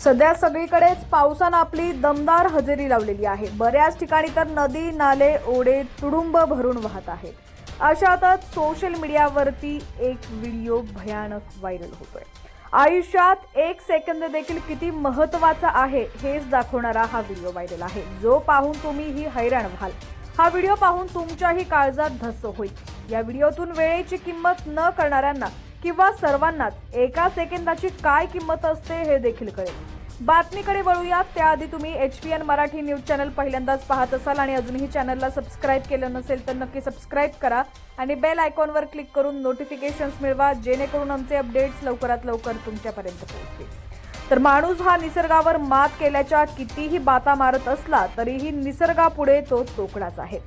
सध्या सगळीकडेच पावसानं आपली दमदार हजेरी लावलेली आहे। बऱ्याच ठिकाणी तर नदी नाले ओढे तुडुंब भरून वाहत आहेत। अशातच सोशल मीडियावरती एक व्हिडिओ भयानक व्हायरल होतोय। आयुष्यात एक सेकंद देखील किती महत्त्वाचा आहे हेच दाखवणारा हा व्हिडिओ व्हायरल आहे, जो पाहून तुम्हीही हैराण व्हाल। हा व्हिडिओ पाहून तुमच्याही काळजात धस्स होईल। या व्हिडिओतून वेळेची किंमत न करणाऱ्यांना किंवा सर्वांनाच एका सेकंदाची काय किंमत असते हे देखील कळेल। बातमीकडे वळूयात त्याआधी तुम्ही HPN मराठी न्यूज चॅनल पहिल्यांदाच पाहत असाल आणि अजूनही चॅनलला सबस्क्राइब केलं नसेल तर नक्की सबस्क्राइब करा आणि बेल आयकॉनवर क्लिक करून नोटिफिकेशन्स मिळवा, जेणेकरून आमचे अपडेट्स लवकरात लवकर तुमच्यापर्यंत पोहोचतील। तर माणूस हा निसर्गावर मात केल्याच्या कितीही बाता मारत असला तरीही निसर्गापुढे तो तोकडाच आहे।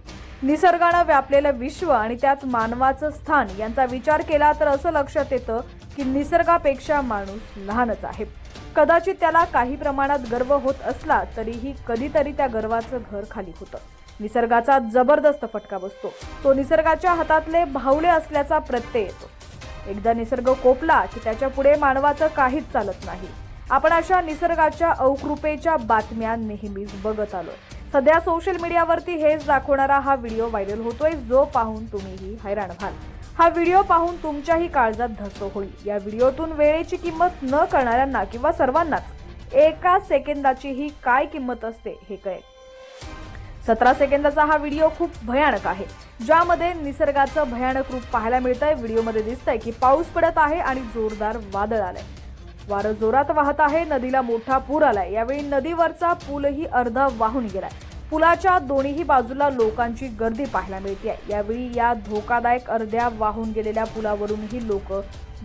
निसर्गानं व्यापलेलं विश्व आणि त्यात मानवाचं स्थान यांचा विचार केला तर असं लक्षात येतं की निसर्गापेक्षा माणूस लहानच आहे। कदाचित त्याला काही प्रमाणात गर्व होत असला तरीही कधीतरी त्या गर्वाचं घर खाली होतं। निसर्गाचा जबरदस्त फटका बसतो, तो निसर्गाच्या हातातले भावले असल्याचा प्रत्यय येतो। एकदा निसर्ग कोपला की त्याच्या पुढे मानवाचं काहीच चालत नाही। आपण अशा निसर्गाच्या अवकृपेच्या बातम्या नेहमीच बघत आलोय। सध्या सोशल मीडियावरती हेच दाखवणारा हा व्हिडिओ व्हायरल होतोय, जो पाहून तुम्हीही हैराण व्हाल। हा व्हिडिओ पाहून तुमच्याही काळजात धस्स होईल। या व्हिडिओतून वेळेची किंमत न करणाऱ्यांना किंवा सर्वांनाच एका सेकंदाचीही काय किंमत असते हे कळेल। 17 सेकंदाचा हा व्हिडिओ खूप भयानक आहे, ज्यामध्ये निसर्गाचं भयानक रूप पाहायला मिळतंय। व्हिडिओमध्ये दिसतंय की पाऊस पडत आहे आणि जोरदार वादळ आलंय। वारं जोरात वाहत आहे, नदीला मोठा पूर आलाय। यावेळी नदीवरचा पूलही अर्धा वाहून गेलाय। पुलाच्या दोन्ही बाजूला लोकांची गर्दी पाहायला मिळते। यावेळी या धोकादायक अर्ध्या वाहून गेलेल्या पुलावरूनही लोक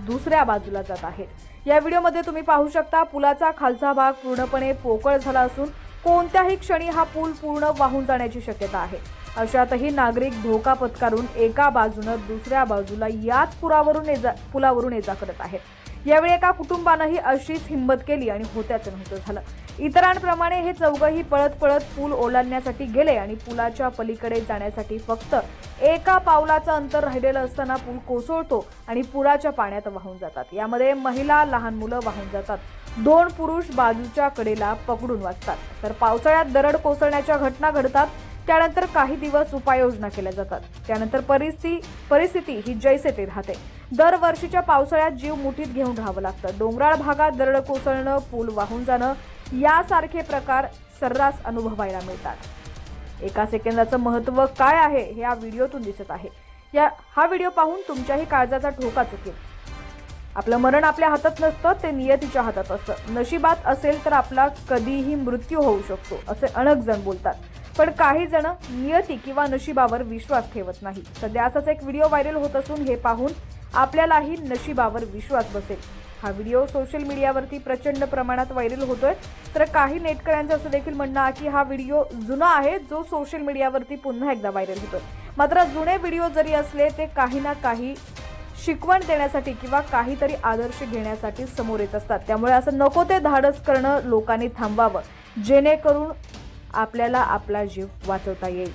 दुसऱ्या बाजूला जात आहेत। या व्हिडिओमध्ये तुम्ही पाहू शकता पुलाचा खालचा भाग पूर्णपणे पोकळ झाला असून कोणत्याही क्षणी हा पूल पूर्ण वाहून जाण्याची शक्यता आहे। अशातही नागरिक धोका पत्करून एका बाजूने दुसऱ्या बाजूला याच पुलावरून ये जा करत आहेत। यावेळी एका कुटुंबानंही अशीच हिंमत केली आणि होत्याचं नव्हतं झालं। इतरांप्रमाणे हे चौघही पळत पळत पूल ओलांडण्यासाठी गेले आणि पुलाच्या पलीकडे जाण्यासाठी फक्त एका पावलाचं अंतर राहिलेलं असताना पूल कोसळतो आणि पुराच्या पाण्यात वाहून जातात। यामध्ये महिला, लहान मुलं वाहून जातात। 2 पुरुष बाजूच्या कडेला पकडून वाचतात। तर पावसाळ्यात दरड कोसळण्याच्या घटना घडतात, त्यानंतर काही दिवस उपाययोजना केल्या जातात। त्यानंतर परिस्थिती ही जैसे ती राहते। दरवर्षीच्या पावसाळ्यात जीव मुठीत घेऊन राहावं लागतं। डोंगराळ भागात दरड कोसळणं, पूल वाहून जाणं यासारखे प्रकार सर्रास अनुभवायला मिळतात। एका सेकंदाचं महत्त्व काय आहे हे या व्हिडिओतून दिसत आहे। हा व्हिडिओ पाहून तुमच्याही काळजाचा ठोका चुकेल। आपलं मरण आपल्या हातात नसतं, ते नियतीच्या हातात असतं। नशिबात असेल तर आपला कधीही मृत्यू होऊ शकतो असे अनेक जण बोलतात, पण काही जण नियती किंवा नशिबावर विश्वास ठेवत नाही। सध्या असाच एक व्हिडिओ व्हायरल होत असून हे पाहून आपल्यालाही नशिबावर विश्वास बसेल। हा व्हिडिओ सोशल मीडियावरती प्रचंड प्रमाणात व्हायरल होतोय। तर काही नेटकऱ्यांचं असं देखील म्हणणं आहे की हा व्हिडिओ जुना आहे, जो सोशल मीडियावरती पुन्हा एकदा व्हायरल होतोय। मात्र जुने व्हिडिओ जरी असले ते काही ना काही शिकवण देण्यासाठी किंवा काहीतरी आदर्श घेण्यासाठी समोर येत असतात। त्यामुळे असं नको ते धाडस करणं लोकांनी थांबवावं, जेणेकरून आपल्याला आपला जीव वाचवता येईल।